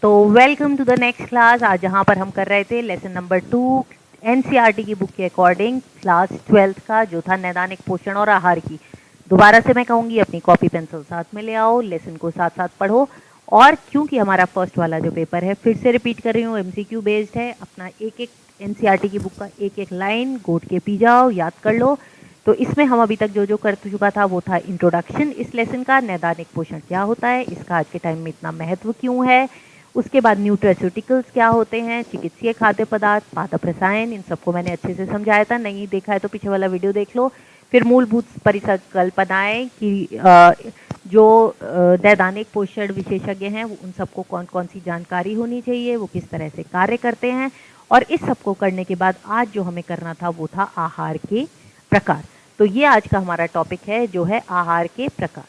तो welcome to the next class. आज जहाँ पर हम कर रहे थे लेसन नंबर 2 एनसीईआरटी की बुक के अकॉर्डिंग क्लास 12th का जो था नैदानिक पोषण और आहार की। दोबारा से मैं कहूँगी अपनी कॉपी पेंसिल साथ में ले आओ, लेसन को साथ साथ पढ़ो। और क्योंकि हमारा फर्स्ट वाला जो पेपर है फिर से रिपीट कर रही हूँ, एमसीक्यू बेस्ड है, अपना एक एक एनसीईआरटी की बुक का एक एक लाइन गोट के पी जाओ, याद कर लो। तो इसमें हम अभी तक जो जो कर चुका था वो था इंट्रोडक्शन इस लेसन का, नैदानिक पोषण क्या होता है, इसका आज के टाइम में इतना महत्व क्यों है। उसके बाद न्यूट्रास्यूटिकल्स क्या होते हैं, चिकित्सीय खाद्य पदार्थ, पादप रसायन, इन सबको मैंने अच्छे से समझाया था। नहीं देखा है तो पीछे वाला वीडियो देख लो। फिर मूलभूत परिकल्पनाएं कि जो नैदानिक पोषण विशेषज्ञ हैं उन सबको कौन कौन सी जानकारी होनी चाहिए, वो किस तरह से कार्य करते हैं। और इस सबको करने के बाद आज जो हमें करना था वो था आहार के प्रकार। तो ये आज का हमारा टॉपिक है जो है आहार के प्रकार।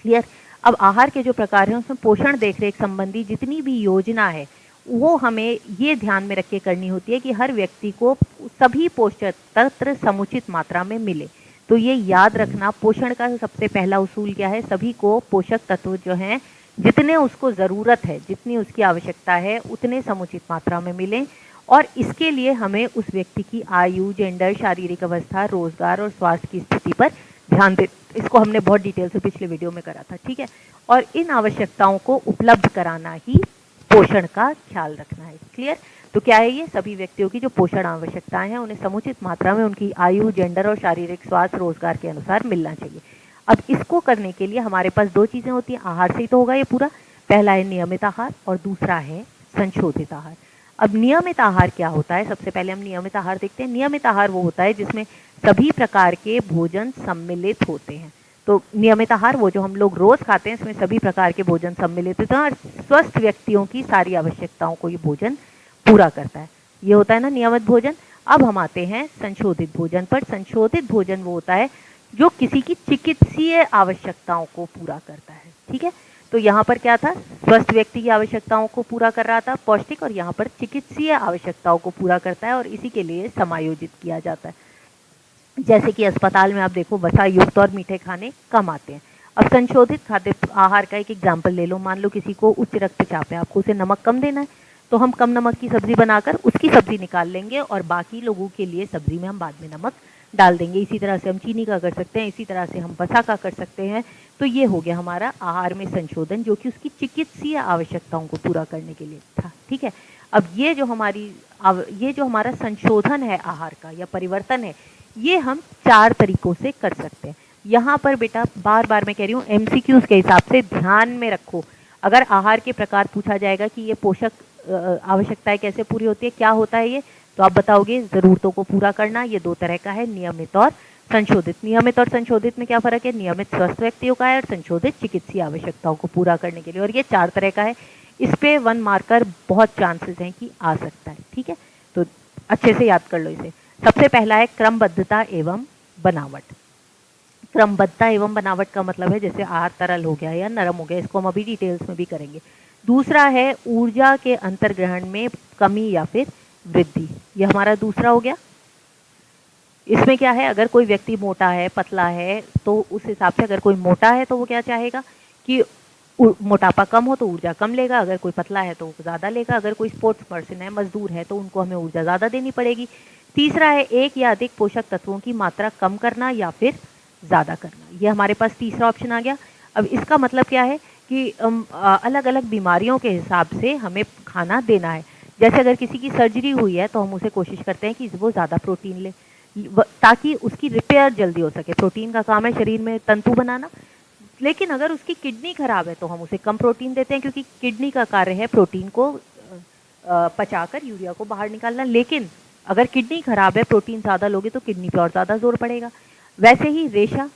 क्लियर। अब आहार के जो प्रकार हैं उसमें पोषण देखरेख संबंधी जितनी भी योजना है वो हमें ये ध्यान में रख के करनी होती है कि हर व्यक्ति को सभी पोषक तत्व समुचित मात्रा में मिले। तो ये याद रखना, पोषण का सबसे पहला उसूल क्या है, सभी को पोषक तत्व जो हैं जितने उसको ज़रूरत है, जितनी उसकी आवश्यकता है उतने समुचित मात्रा में मिलें। और इसके लिए हमें उस व्यक्ति की आयु, जेंडर, शारीरिक अवस्था, रोजगार और स्वास्थ्य की स्थिति पर ध्यान दे। इसको हमने बहुत डिटेल से पिछले वीडियो में करा था, ठीक है। और इन आवश्यकताओं को उपलब्ध कराना ही पोषण का ख्याल रखना है। क्लियर। तो क्या है ये, सभी व्यक्तियों की जो पोषण आवश्यकताएं हैं उन्हें समुचित मात्रा में उनकी आयु, जेंडर और शारीरिक स्वास्थ्य, रोजगार के अनुसार मिलना चाहिए। अब इसको करने के लिए हमारे पास दो चीजें होती हैं, आहार से ही तो होगा ये पूरा। पहला है नियमित आहार और दूसरा है संशोधित आहार। अब नियमित आहार क्या होता है, सबसे पहले हम नियमित आहार देखते हैं। नियमित आहार वो होता है जिसमें सभी प्रकार के भोजन सम्मिलित होते हैं। तो नियमित आहार वो जो हम लोग रोज खाते हैं, इसमें सभी प्रकार के भोजन सम्मिलित होते हैं और स्वस्थ व्यक्तियों की सारी आवश्यकताओं को ये भोजन पूरा करता है। ये होता है ना नियमित भोजन। अब हम आते हैं संशोधित भोजन पर। संशोधित भोजन वो होता है जो किसी की चिकित्सीय आवश्यकताओं को पूरा करता है, ठीक है। तो यहाँ पर क्या था, स्वस्थ व्यक्ति की आवश्यकताओं को पूरा कर रहा था पौष्टिक, और यहाँ पर चिकित्सीय आवश्यकताओं को पूरा करता है और इसी के लिए समायोजित किया जाता है। जैसे कि अस्पताल में आप देखो वसा युक्त और मीठे खाने कम आते हैं। अब संशोधित खाद्य आहार का एक एग्जाम्पल ले लो। मान लो किसी को उच्च रक्तचाप है, आपको उसे नमक कम देना है, तो हम कम नमक की सब्जी बनाकर उसकी सब्जी निकाल लेंगे और बाकी लोगों के लिए सब्जी में हम बाद में नमक डाल देंगे। इसी तरह से हम चीनी का कर सकते हैं, इसी तरह से हम वसा का कर सकते हैं। तो ये हो गया हमारा आहार में संशोधन, जो कि उसकी चिकित्सीय आवश्यकताओं को पूरा करने के लिए था, ठीक है। अब ये जो हमारा संशोधन है आहार का या परिवर्तन है, ये हम 4 तरीकों से कर सकते हैं। यहाँ पर बेटा बार बार मैं कह रही हूँ, एमसीक्यूज के हिसाब से ध्यान में रखो। अगर आहार के प्रकार पूछा जाएगा कि ये पोषक आवश्यकताएं कैसे पूरी होती है, क्या होता है ये, तो आप बताओगे ज़रूरतों को पूरा करना। ये 2 तरह का है, नियमित और संशोधित। नियमित और संशोधित में क्या फ़र्क है, नियमित स्वस्थ व्यक्तियों का है और संशोधित चिकित्सीय आवश्यकताओं को पूरा करने के लिए। और ये 4 तरह का है। इस पे 1 मार्कर बहुत चांसेस हैं कि आ सकता है, ठीक है। तो अच्छे से याद कर लो इसे। सबसे पहला है क्रमबद्धता एवं बनावट। क्रमबद्धता एवं बनावट का मतलब है जैसे आहार तरल हो गया या नरम हो गया, इसको हम अभी डिटेल्स में भी करेंगे। दूसरा है ऊर्जा के अंतर्ग्रहण में कमी या फिर वृद्धि, यह हमारा दूसरा हो गया। इसमें क्या है, अगर कोई व्यक्ति मोटा है, पतला है, तो उस हिसाब से अगर कोई मोटा है तो वो क्या चाहेगा कि मोटापा कम हो तो ऊर्जा कम लेगा, अगर कोई पतला है तो वो ज़्यादा लेगा, अगर कोई स्पोर्ट्स पर्सन है, मजदूर है, तो उनको हमें ऊर्जा ज़्यादा देनी पड़ेगी। तीसरा है एक या अधिक पोषक तत्वों की मात्रा कम करना या फिर ज़्यादा करना, ये हमारे पास तीसरा ऑप्शन आ गया। अब इसका मतलब क्या है कि अलग अलग बीमारियों के हिसाब से हमें खाना देना है। जैसे अगर किसी की सर्जरी हुई है तो हम उसे कोशिश करते हैं कि वो ज़्यादा प्रोटीन ले ताकि उसकी रिपेयर जल्दी हो सके। प्रोटीन का काम है शरीर में तंतु बनाना। लेकिन अगर उसकी किडनी खराब है तो हम उसे कम प्रोटीन देते हैं, क्योंकि किडनी का कार्य है प्रोटीन को पचाकर यूरिया को बाहर निकालना। लेकिन अगर किडनी खराब है, प्रोटीन ज़्यादा लोगे तो किडनी पे और ज़्यादा जोर पड़ेगा। वैसे ही रेशा,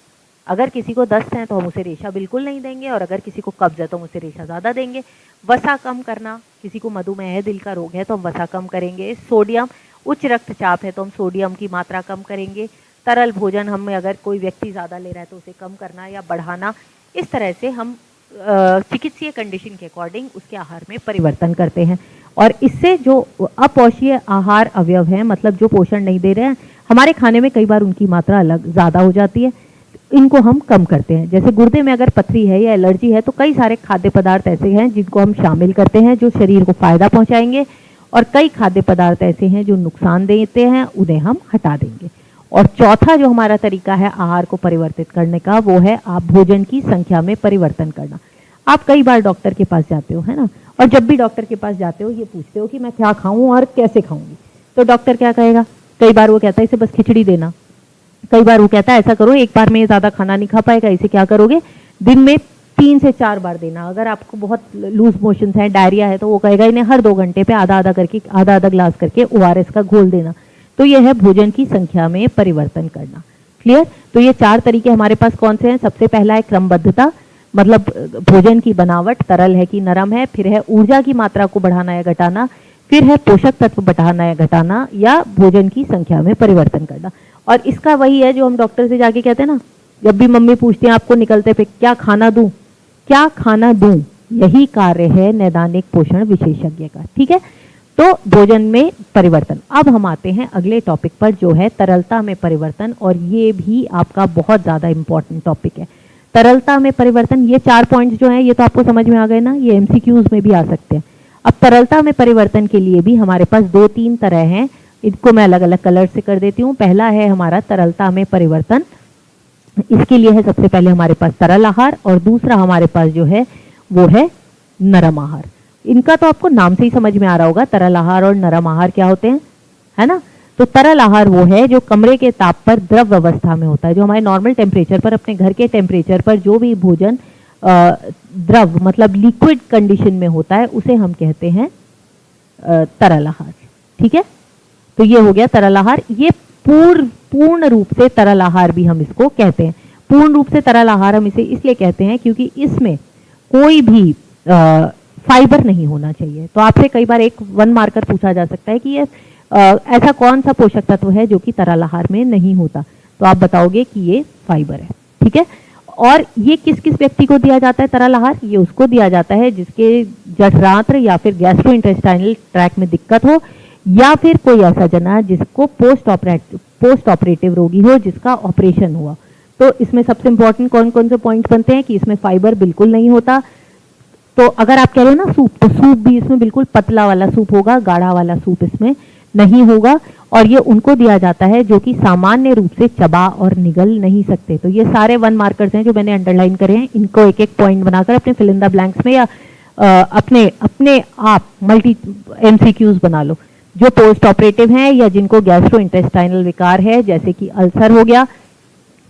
अगर किसी को दस्त है तो हम उसे रेशा बिल्कुल नहीं देंगे, और अगर किसी को कब्ज है तो हम उसे रेशा ज़्यादा देंगे। वसा कम करना, किसी को मधुमेह है, दिल का रोग है, तो हम वसा कम करेंगे। सोडियम, उच्च रक्तचाप है तो हम सोडियम की मात्रा कम करेंगे। तरल भोजन हमें अगर कोई व्यक्ति ज़्यादा ले रहा है तो उसे कम करना या बढ़ाना। इस तरह से हम चिकित्सीय कंडीशन के अकॉर्डिंग उसके आहार में परिवर्तन करते हैं। और इससे जो अपोषीय आहार अवयव हैं, मतलब जो पोषण नहीं दे रहे हैं, हमारे खाने में कई बार उनकी मात्रा अलग ज़्यादा हो जाती है। इनको हम कम करते हैं। जैसे गुर्दे में अगर पथरी है या एलर्जी है तो कई सारे खाद्य पदार्थ ऐसे हैं जिनको हम शामिल करते हैं जो शरीर को फायदा पहुंचाएंगे, और कई खाद्य पदार्थ ऐसे हैं जो नुकसान देते हैं, उन्हें हम हटा देंगे। और चौथा जो हमारा तरीका है आहार को परिवर्तित करने का, वो है आप भोजन की संख्या में परिवर्तन करना। आप कई बार डॉक्टर के पास जाते हो, है ना, और जब भी डॉक्टर के पास जाते हो ये पूछते हो कि मैं क्या खाऊं और कैसे खाऊंगी, तो डॉक्टर क्या कहेगा? कई बार वो कहता है इसे बस खिचड़ी देना, कई बार वो कहता है ऐसा करो एक बार में ज़्यादा खाना नहीं खा पाएगा, इसे क्या करोगे, दिन में 3 से 4 बार देना। अगर आपको बहुत लूज मोशंस है, डायरिया है, तो वो कहेगा इन्हें हर 2 घंटे पे आधा आधा ग्लास करके ORS का घोल देना। तो यह है भोजन की संख्या में परिवर्तन करना। क्लियर? तो ये 4 तरीके हमारे पास कौन से हैं? सबसे पहला है क्रमबद्धता, मतलब भोजन की बनावट तरल है कि नरम है, फिर है ऊर्जा की मात्रा को बढ़ाना या घटाना, फिर है पोषक तत्व बढ़ाना या घटाना, या भोजन की संख्या में परिवर्तन करना। और इसका वही है जो हम डॉक्टर से जाके कहते हैं ना, जब भी मम्मी पूछती हैं आपको निकलते पे क्या खाना दूं, क्या खाना दूं, यही कार्य है नैदानिक पोषण विशेषज्ञ का। ठीक है, तो भोजन में परिवर्तन। अब हम आते हैं अगले टॉपिक पर जो है तरलता में परिवर्तन, और ये भी आपका बहुत ज़्यादा इंपॉर्टेंट टॉपिक है। तरलता में परिवर्तन, ये 4 पॉइंट्स जो हैं ये तो आपको समझ में आ गए ना, ये MCQs में भी आ सकते हैं। अब तरलता में परिवर्तन के लिए भी हमारे पास 2-3 तरह हैं, इनको मैं अलग अलग कलर से कर देती हूँ। पहला है हमारा तरलता में परिवर्तन, इसके लिए है सबसे पहले हमारे पास तरल आहार, और दूसरा हमारे पास जो है वो है नरम आहार। इनका तो आपको नाम से ही समझ में आ रहा होगा तरल आहार और नरम आहार क्या होते हैं, है ना। तो तरल आहार वो है जो कमरे के ताप पर द्रव अवस्था में होता है, जो हमारे नॉर्मल टेम्परेचर पर, अपने घर के टेम्परेचर पर जो भी भोजन द्रव मतलब लिक्विड कंडीशन में होता है उसे हम कहते हैं तरल आहार। ठीक है, तो ये हो गया तरल आहार। ये पूर्ण रूप से तरल आहार भी हम इसको कहते हैं। पूर्ण रूप से तरल आहार हम इसे इसलिए कहते हैं क्योंकि इसमें कोई भी फाइबर नहीं होना चाहिए। तो आपसे कई बार एक 1 मार्कर पूछा जा सकता है कि ये ऐसा कौन सा पोषक तत्व है जो कि तरल आहार में नहीं होता, तो आप बताओगे कि ये फाइबर है। ठीक है, और ये किस किस व्यक्ति को दिया जाता है तरल आहार? ये उसको दिया जाता है जिसके जठरांत्र या फिर गैस्ट्रोइंटेस्टाइनल ट्रैक में दिक्कत हो, या फिर कोई ऐसा जना जिसको पोस्ट ऑपरेटिव रोगी हो जिसका ऑपरेशन हुआ। तो इसमें सबसे इंपॉर्टेंट कौन कौन से पॉइंट बनते हैं कि इसमें फाइबर बिल्कुल नहीं होता। तो अगर आप कह रहे हो ना सूप, तो सूप भी इसमें बिल्कुल पतला वाला सूप होगा, गाढ़ा वाला सूप इसमें नहीं होगा। और ये उनको दिया जाता है जो कि सामान्य रूप से चबा और निगल नहीं सकते। तो ये सारे 1 मार्कर्स हैं जो मैंने अंडरलाइन करे हैं, इनको एक एक पॉइंट बनाकर अपने फिल इन द ब्लैंक्स में या अपने आप मल्टी MCQs बना लो। जो पोस्ट ऑपरेटिव हैं या जिनको गैस्ट्रोइंटेस्टाइनल विकार है, जैसे कि अल्सर हो गया,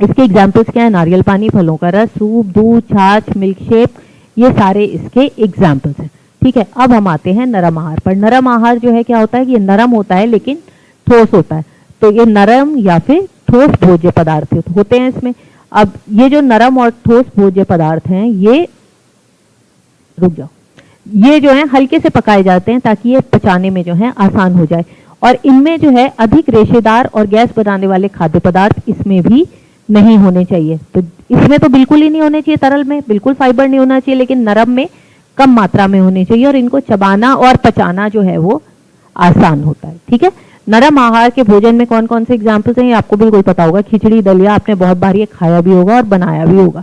इसके एग्जाम्पल्स क्या है? नारियल पानी, फलों का रस, सूप, दूध, छाछ, मिल्क शेक, ये सारे इसके एग्जाम्पल्स हैं। ठीक है, अब हम आते हैं नरम आहार पर। नरम आहार जो है क्या होता है कि ये नरम होता है लेकिन ठोस होता है। तो ये नरम या फिर ठोस भोज्य पदार्थ होते हैं इसमें। अब ये जो नरम और ठोस भोज्य पदार्थ हैं ये, रुक जाओ, ये जो है हल्के से पकाए जाते हैं ताकि ये पचाने में जो है आसान हो जाए। और इनमें जो है अधिक रेशेदार और गैस बनाने वाले खाद्य पदार्थ इसमें भी नहीं होने चाहिए। तो इसमें तो बिल्कुल ही नहीं होने चाहिए, तरल में बिल्कुल फाइबर नहीं होना चाहिए, लेकिन नरम में कम मात्रा में होने चाहिए, और इनको चबाना और पचाना जो है वो आसान होता है। ठीक है, नरम आहार के भोजन में कौन कौन से एग्जाम्पल्स हैं ये आपको बिल्कुल पता होगा। खिचड़ी, दलिया, आपने बहुत बार ये खाया भी होगा और बनाया भी होगा।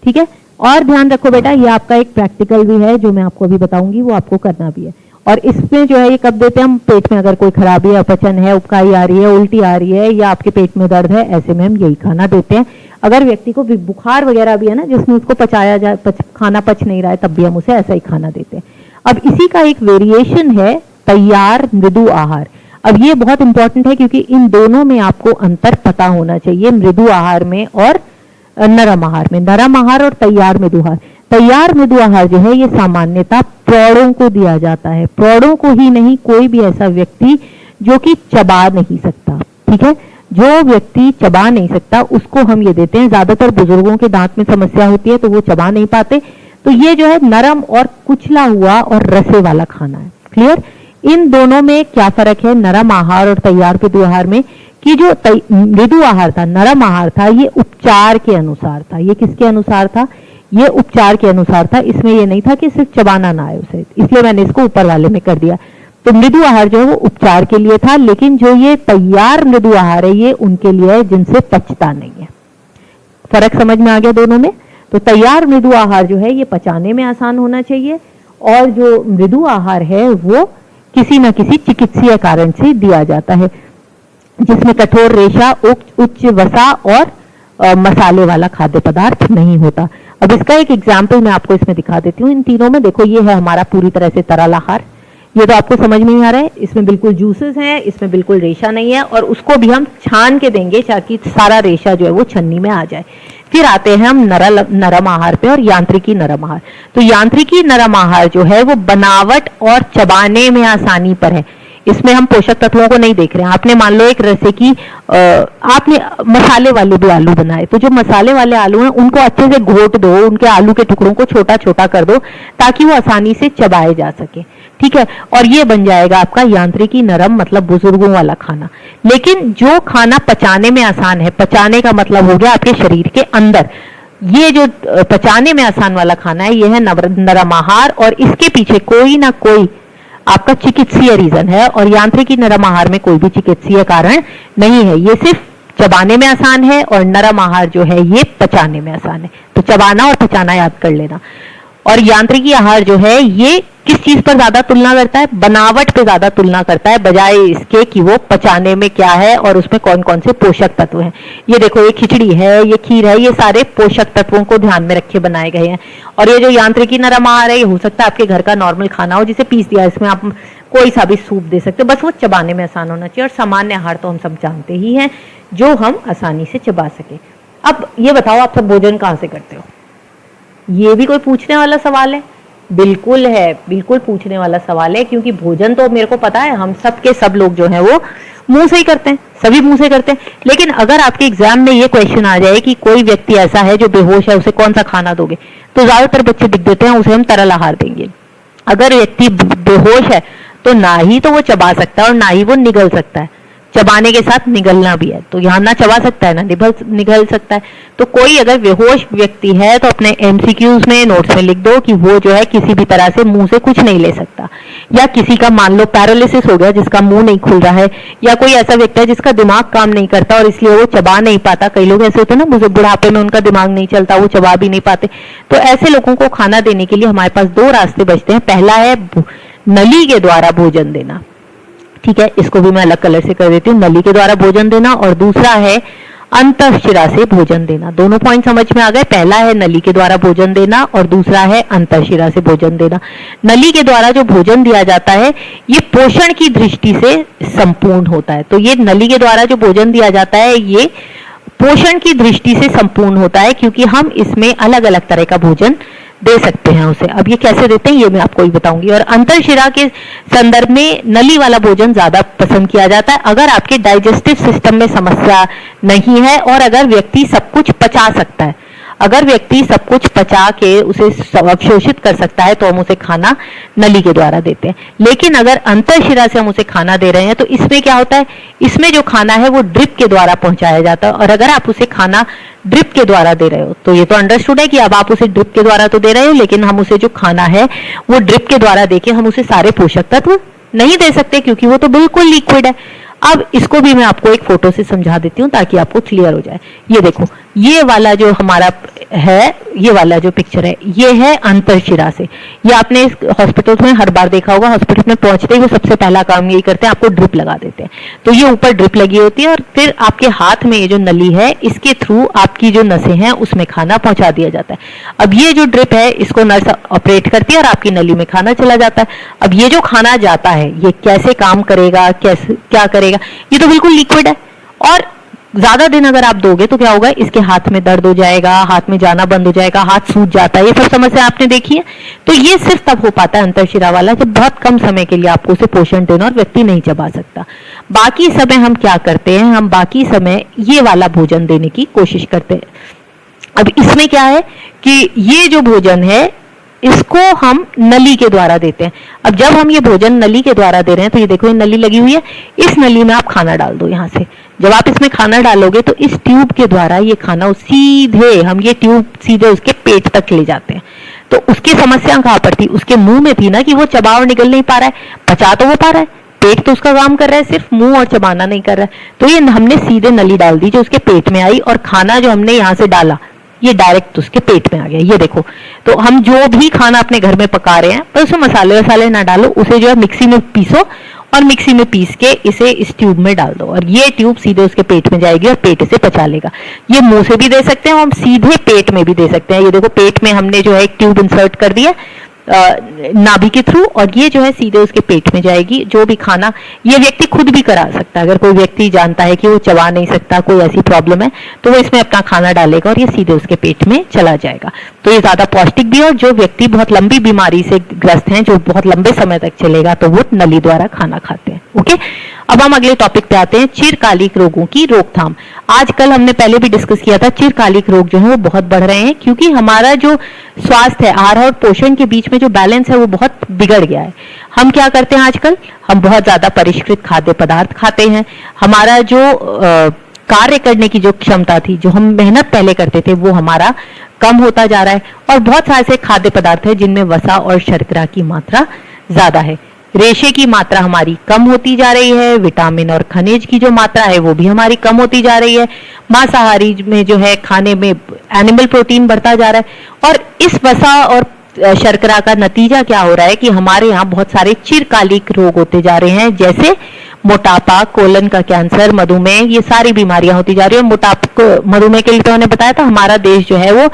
ठीक है, और ध्यान रखो बेटा, ये आपका एक प्रैक्टिकल भी है जो मैं आपको अभी बताऊंगी, वो आपको करना भी है। और इसमें जो है ये कब देते हैं हम? पेट में अगर कोई खराबी है, अपचन है, उबकाई आ रही है, उल्टी आ रही है, या आपके पेट में दर्द है, ऐसे में हम यही खाना देते हैं। अगर व्यक्ति को बुखार वगैरह भी है ना, जिसमें उसको पचाया जाए, खाना पच नहीं रहा है, तब भी हम उसे ऐसा ही खाना देते हैं। अब इसी का एक वेरिएशन है तैयार मृदु आहार। अब ये बहुत इंपॉर्टेंट है क्योंकि इन दोनों में आपको अंतर पता होना चाहिए, मृदु आहार में और नरम आहार में। नरम आहार और तैयार मृदु आहार। तैयार मृदु आहार जो है ये सामान्यतः प्रौढ़ों को दिया जाता है। प्रौढ़ों को ही नहीं, कोई भी ऐसा व्यक्ति जो कि चबा नहीं सकता। ठीक है, जो व्यक्ति चबा नहीं सकता उसको हम ये देते हैं। ज्यादातर बुजुर्गों के दांत में समस्या होती है तो वो चबा नहीं पाते, तो ये जो है नरम और कुचला हुआ और रसे वाला खाना है। क्लियर? इन दोनों में क्या फर्क है नरम आहार और तैयार मृदु आहार में? कि जो मृदु आहार था, नरम आहार था, ये उपचार के अनुसार था। ये किसके अनुसार था? ये उपचार के अनुसार था। इसमें ये नहीं था कि सिर्फ चबाना ना आए उसे, इसलिए मैंने इसको ऊपर वाले में कर दिया। तो मृदु आहार जो है वो उपचार के लिए था, लेकिन जो ये तैयार मृदु आहार है ये उनके लिए है जिनसे पचता नहीं है। फर्क समझ में आ गया दोनों में? तो तैयार मृदु आहार जो है ये पचाने में आसान होना चाहिए, और जो मृदु आहार है वो किसी न किसी चिकित्सीय कारण से दिया जाता है, जिसमें कठोर रेशा, उच्च वसा और मसाले वाला खाद्य पदार्थ नहीं होता। अब इसका एक एग्जाम्पल मैं आपको इसमें दिखा देती हूँ। इन तीनों में देखो, ये है हमारा पूरी तरह से तरल आहार, ये तो आपको समझ में ही आ रहा है, इसमें बिल्कुल जूसेस हैं, इसमें बिल्कुल रेशा नहीं है, और उसको भी हम छान के देंगे ताकि सारा रेशा जो है वो छन्नी में आ जाए। फिर आते हैं हम नरम आहार पे, और यांत्रिकी नरम आहार। तो यांत्रिकी नरम आहार जो है वो बनावट और चबाने में आसानी पर है। इसमें हम पोषक तत्वों को नहीं देख रहे हैं। आपने मान लो एक रसे की आपने मसाले वाले भी आलू बनाए, तो जो मसाले वाले आलू हैं उनको अच्छे से घोट दो, उनके आलू के टुकड़ों को छोटा छोटा कर दो ताकि वो आसानी से चबाए जा सके, ठीक है, और ये बन जाएगा आपका यांत्रिकी नरम, मतलब बुजुर्गों वाला खाना। लेकिन जो खाना पचाने में आसान है, पचाने का मतलब हो गया आपके शरीर के अंदर, ये जो पचाने में आसान वाला खाना है ये है नरम आहार, और इसके पीछे कोई ना कोई आपका चिकित्सीय रीजन है, और यांत्रिकी नरम आहार में कोई भी चिकित्सीय कारण नहीं है। ये सिर्फ चबाने में आसान है, और नरम आहार जो है ये पचाने में आसान है। तो चबाना और पचाना याद कर लेना। और यांत्रिकी आहार जो है ये किस चीज पर ज्यादा तुलना करता है? बनावट पे ज्यादा तुलना करता है, बजाय इसके कि वो पचाने में क्या है और उसमें कौन कौन से पोषक तत्व हैं। ये देखो, ये खिचड़ी है, ये खीर है, ये सारे पोषक तत्वों को ध्यान में रखे बनाए गए हैं। और ये जो यांत्रिकी नरम आहार है, ये हो सकता है आपके घर का नॉर्मल खाना हो जिसे पीस दिया, इसमें आप कोई सा भी सूप दे सकते हो, बस वो चबाने में आसान होना चाहिए। और सामान्य आहार तो हम सब जानते ही हैं, जो हम आसानी से चबा सके। अब ये बताओ, आप सब भोजन कहाँ से करते हो? ये भी कोई पूछने वाला सवाल है? बिल्कुल है, बिल्कुल पूछने वाला सवाल है, क्योंकि भोजन तो मेरे को पता है हम सब के सब लोग जो हैं वो मुंह से ही करते हैं, सभी मुंह से करते हैं। लेकिन अगर आपके एग्जाम में ये क्वेश्चन आ जाए कि कोई व्यक्ति ऐसा है जो बेहोश है, उसे कौन सा खाना दोगे, तो ज्यादातर बच्चे दिख देते हैं उसे हम तरल आहार देंगे। अगर व्यक्ति बेहोश है तो ना ही तो वो चबा सकता है और ना ही वो निगल सकता है, चबाने के साथ निगलना भी है, तो यहाँ ना चबा सकता है ना निगल सकता है। तो कोई अगर बेहोश व्यक्ति है तो अपने एमसीक्यूज में, नोट्स में लिख दो कि वो जो है किसी भी तरह से मुंह से कुछ नहीं ले सकता। या किसी का मान लो पैरालिसिस हो गया, जिसका मुंह नहीं खुल रहा है, या कोई ऐसा व्यक्ति है जिसका दिमाग काम नहीं करता और इसलिए वो चबा नहीं पाता। कई लोग ऐसे होते हैं ना, मुझे बुढ़ापे में उनका दिमाग नहीं चलता, वो चबा भी नहीं पाते। तो ऐसे लोगों को खाना देने के लिए हमारे पास दो रास्ते बचते हैं। पहला है नली के द्वारा भोजन देना, ठीक है, इसको भी मैं अलग कलर से कर देती हूँ, नली के द्वारा भोजन देना, और दूसरा है अंतःशिरा से भोजन देना। दोनों पॉइंट समझ में आ गए? पहला है नली के द्वारा भोजन देना और दूसरा है अंतःशिरा से भोजन देना। नली के द्वारा जो भोजन दिया जाता है ये पोषण की दृष्टि से संपूर्ण होता है। तो ये नली के द्वारा जो भोजन दिया जाता है ये पोषण की दृष्टि से संपूर्ण होता है, क्योंकि हम इसमें अलग अलग तरह का भोजन दे सकते हैं उसे। अब ये कैसे देते हैं ये मैं आपको ही बताऊंगी। और अंतःशिरा के संदर्भ में नली वाला भोजन ज्यादा पसंद किया जाता है अगर आपके डाइजेस्टिव सिस्टम में समस्या नहीं है, और अगर व्यक्ति सब कुछ पचा सकता है। अगर व्यक्ति सब कुछ पचा के उसे अवशोषित कर सकता है तो हम उसे खाना नली के द्वारा देते हैं। लेकिन अगर अंतःशिरा से हम उसे खाना दे रहे हैं तो इसमें क्या होता है, इसमें जो खाना है वो ड्रिप के द्वारा पहुंचाया जाता है। और अगर आप उसे खाना ड्रिप के द्वारा दे रहे हो तो ये तो अंडरस्टूड है कि अब आप उसे ड्रिप के द्वारा तो दे रहे हो, लेकिन हम उसे जो खाना है वो ड्रिप के द्वारा देके हम उसे सारे पोषक तत्व नहीं दे सकते, क्योंकि वो तो बिल्कुल लिक्विड है। अब इसको भी मैं आपको एक फोटो से समझा देती हूँ ताकि आपको क्लियर हो जाए। ये देखो, ये वाला जो हमारा है, ये वाला जो पिक्चर है ये है अंतःशिरा से। ये आपने इस हॉस्पिटल में हर बार देखा होगा, हॉस्पिटल में पहुंचते ही वो सबसे पहला काम यही करते हैं, आपको ड्रिप लगा देते हैं। तो ये ऊपर ड्रिप लगी होती है और फिर आपके हाथ में ये जो नली है इसके थ्रू आपकी जो नसें हैं उसमें खाना पहुंचा दिया जाता है। अब ये जो ड्रिप है इसको नर्स ऑपरेट करती है और आपकी नली में खाना चला जाता है। अब ये जो खाना जाता है ये कैसे काम करेगा, कैसे क्या करेगा, ये तो बिल्कुल लिक्विड है। और ज्यादा दिन अगर आप दोगे तो क्या होगा, इसके हाथ में दर्द हो जाएगा, हाथ में जाना बंद हो जाएगा, हाथ सूज जाता है, ये सब समस्या आपने देखी है। तो ये सिर्फ तब हो पाता है अंतःशिरा वाला जब बहुत कम समय के लिए आपको उसे पोषण देना और व्यक्ति नहीं चबा सकता। बाकी समय हम क्या करते हैं, हम बाकी समय ये वाला भोजन देने की कोशिश करते हैं। अब इसमें क्या है कि ये जो भोजन है इसको हम नली के द्वारा देते हैं। अब जब हम ये भोजन नली के द्वारा दे रहे हैं तो ये देखो ये नली लगी हुई है, इस नली में आप खाना डाल दो। यहाँ से जब आप इसमें खाना डालोगे तो इस ट्यूब के द्वारा ये खाना सीधे, हम ये ट्यूब सीधे उसके पेट तक ले जाते हैं। तो उसकी समस्या कहाँ पर थी, उसके मुंह में थी ना कि वो चबा और निगल नहीं पा रहा है, पचा तो वो पा रहा है, पेट तो उसका काम कर रहा है, सिर्फ मुंह और चबाना नहीं कर रहा है। तो ये हमने सीधे नली डाल दी जो उसके पेट में आई, और खाना जो हमने यहाँ से डाला ये डायरेक्ट उसके पेट में आ गया। ये देखो, तो हम जो भी खाना अपने घर में पका रहे हैं पर उसमें मसाले वसाले ना डालो, उसे जो है मिक्सी में पीसो और मिक्सी में पीस के इसे इस ट्यूब में डाल दो, और ये ट्यूब सीधे उसके पेट में जाएगी और पेट इसे पचा लेगा। ये मुंह से भी दे सकते हैं, हम सीधे पेट में भी दे सकते हैं। ये देखो, पेट में हमने जो है एक ट्यूब इंसर्ट कर दिया नाभि के थ्रू, और ये जो है सीधे उसके पेट में जाएगी जो भी खाना। ये व्यक्ति खुद भी करा सकता है, अगर कोई व्यक्ति जानता है कि वो चबा नहीं सकता, कोई ऐसी प्रॉब्लम है, तो वो इसमें अपना खाना डालेगा और ये सीधे उसके पेट में चला जाएगा। तो ये ज्यादा पौष्टिक भी है, और जो व्यक्ति बहुत लंबी बीमारी से ग्रस्त हैं, जो बहुत लंबे समय तक चलेगा, तो वो नली द्वारा खाना खाते हैं। ओके, अब हम अगले टॉपिक पे आते हैं, चिरकालिक रोगों की रोकथाम। आजकल हमने पहले भी डिस्कस किया था, चिरकालिक रोग जो है वो बहुत बढ़ रहे हैं, क्योंकि हमारा जो स्वास्थ्य है, आहार और पोषण के बीच में जो बैलेंस है वो बहुत बिगड़ गया है। हम क्या करते हैं आजकल, हम बहुत ज्यादा परिष्कृत खाद्य पदार्थ खाते हैं। हमारा जो कार्य करने की जो क्षमता थी, जो हम मेहनत पहले करते थे, वो हमारा कम होता जा रहा है, और बहुत सारे ऐसे खाद्य पदार्थ है जिनमें वसा और शर्करा की मात्रा ज्यादा है। रेशे की मात्रा हमारी कम होती जा रही है, विटामिन और खनिज की जो मात्रा है वो भी हमारी कम होती जा रही है। मांसाहारी में जो है खाने में एनिमल प्रोटीन बढ़ता जा रहा है, और इस वसा और शर्करा का नतीजा क्या हो रहा है कि हमारे यहाँ बहुत सारे चिरकालिक रोग होते जा रहे हैं, जैसे मोटापा, कोलन का कैंसर, मधुमेह, ये सारी बीमारियां होती जा रही है। मधुमेह के लिए तो मैंने बताया था, हमारा देश जो है वो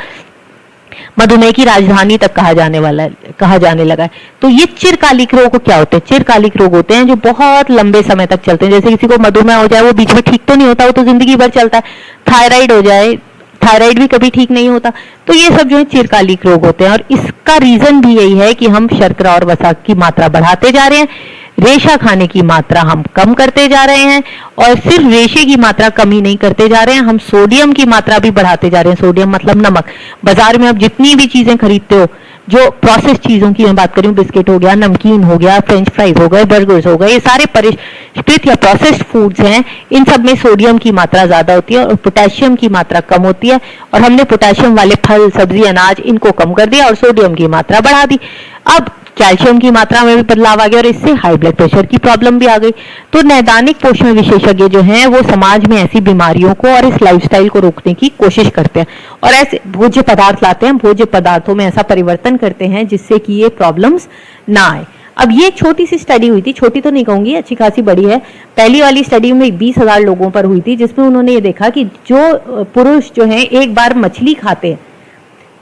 मधुमेह की राजधानी तक कहा जाने लगा है। तो ये चिरकालिक रोग क्या होते हैं? चिरकालिक रोग होते हैं जो बहुत लंबे समय तक चलते हैं। जैसे किसी को मधुमेह हो जाए, वो बीच में ठीक तो नहीं होता, वो तो जिंदगी भर चलता है। थायराइड हो जाए, थायराइड भी कभी ठीक नहीं होता। तो ये सब जो है चिरकालिक रोग होते हैं, और इसका रीजन भी यही है कि हम शर्करा और वसा की मात्रा बढ़ाते जा रहे हैं, रेशा खाने की मात्रा हम कम करते जा रहे हैं, और सिर्फ रेशे की मात्रा कम ही नहीं करते जा रहे हैं, हम सोडियम की मात्रा भी बढ़ाते जा रहे हैं। सोडियम मतलब नमक। बाजार में आप जितनी भी चीजें खरीदते हो, जो प्रोसेस चीजों की मैं बात करूं, बिस्किट हो गया, नमकीन हो गया, फ्रेंच फ्राइज हो गए, बर्गर्स हो गए, ये सारे परिष्कृत या प्रोसेस्ड फूड्स हैं, इन सब में सोडियम की मात्रा ज्यादा होती है और पोटेशियम की मात्रा कम होती है। और हमने पोटेशियम वाले फल, सब्जी, अनाज इनको कम कर दिया और सोडियम की मात्रा बढ़ा दी। अब कैल्शियम की मात्रा में भी बदलाव आ गया, और इससे हाई ब्लड प्रेशर की प्रॉब्लम भी आ गई। तो नैदानिक पोषण विशेषज्ञ जो हैं वो समाज में ऐसी बीमारियों को और इस लाइफस्टाइल को रोकने की कोशिश करते हैं, और ऐसे भोज्य पदार्थ लाते हैं, भोज्य पदार्थों में ऐसा परिवर्तन करते हैं जिससे कि ये प्रॉब्लम्स ना आए। अब ये छोटी सी स्टडी हुई थी, छोटी तो नहीं कहूंगी, अच्छी खासी बड़ी है। पहली वाली स्टडी में 20,000 लोगों पर हुई थी, जिसमें उन्होंने ये देखा कि जो पुरुष जो है एक बार मछली खाते हैं,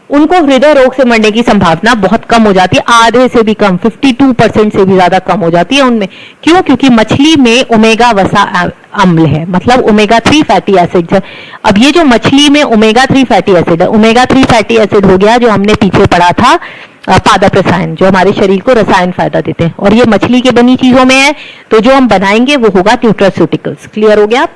उनको हृदय रोग से मरने की संभावना बहुत कम हो जाती है, आधे से भी कम, 52% से भी ज्यादा कम हो जाती है उनमें। क्यों? क्योंकि मछली में ओमेगा वसा अम्ल है, मतलब ओमेगा 3 फैटी एसिड है। अब ये जो मछली में ओमेगा 3 फैटी एसिड है, ओमेगा 3 फैटी एसिड हो गया जो हमने पीछे पढ़ा था पादप रसायन, जो हमारे शरीर को रसायन फायदा देते हैं, और ये मछली के बनी चीजों में है, तो जो हम बनाएंगे वो होगा न्यूट्रास्यूटिकल्स। क्लियर हो गया?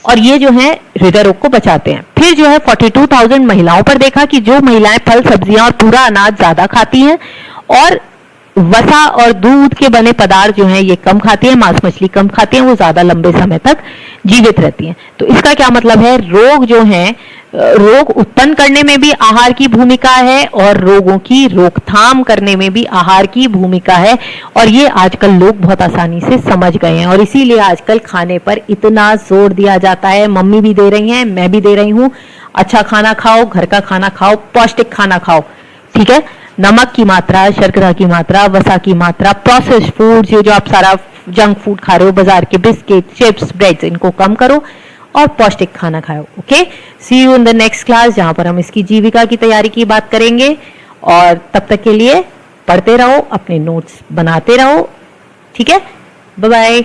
और ये जो है हृदय रोग को बचाते हैं। फिर जो है 42,000 महिलाओं पर देखा कि जो महिलाएं फल, सब्जियां और पूरा अनाज ज्यादा खाती हैं और वसा और दूध के बने पदार्थ जो हैं ये कम खाती हैं, मांस मछली कम खाती हैं, वो ज्यादा लंबे समय तक जीवित रहती हैं। तो इसका क्या मतलब है? रोग जो हैं, रोग उत्पन्न करने में भी आहार की भूमिका है और रोगों की रोकथाम करने में भी आहार की भूमिका है, और ये आजकल लोग बहुत आसानी से समझ गए हैं, और इसीलिए आजकल खाने पर इतना जोर दिया जाता है। मम्मी भी दे रही हैं, मैं भी दे रही हूँ, अच्छा खाना खाओ, घर का खाना खाओ, पौष्टिक खाना खाओ, ठीक है। नमक की मात्रा, शर्करा की मात्रा, वसा की मात्रा, प्रोसेस्ड फूड्स, ये जो आप सारा जंक फूड खा रहे हो, बाजार के बिस्किट, चिप्स, ब्रेड्स, इनको कम करो और पौष्टिक खाना खाओ। Okay, see you in the next class, जहां पर हम इसकी जीविका की तैयारी की बात करेंगे। और तब तक के लिए पढ़ते रहो, अपने नोट्स बनाते रहो, ठीक है। Bye bye.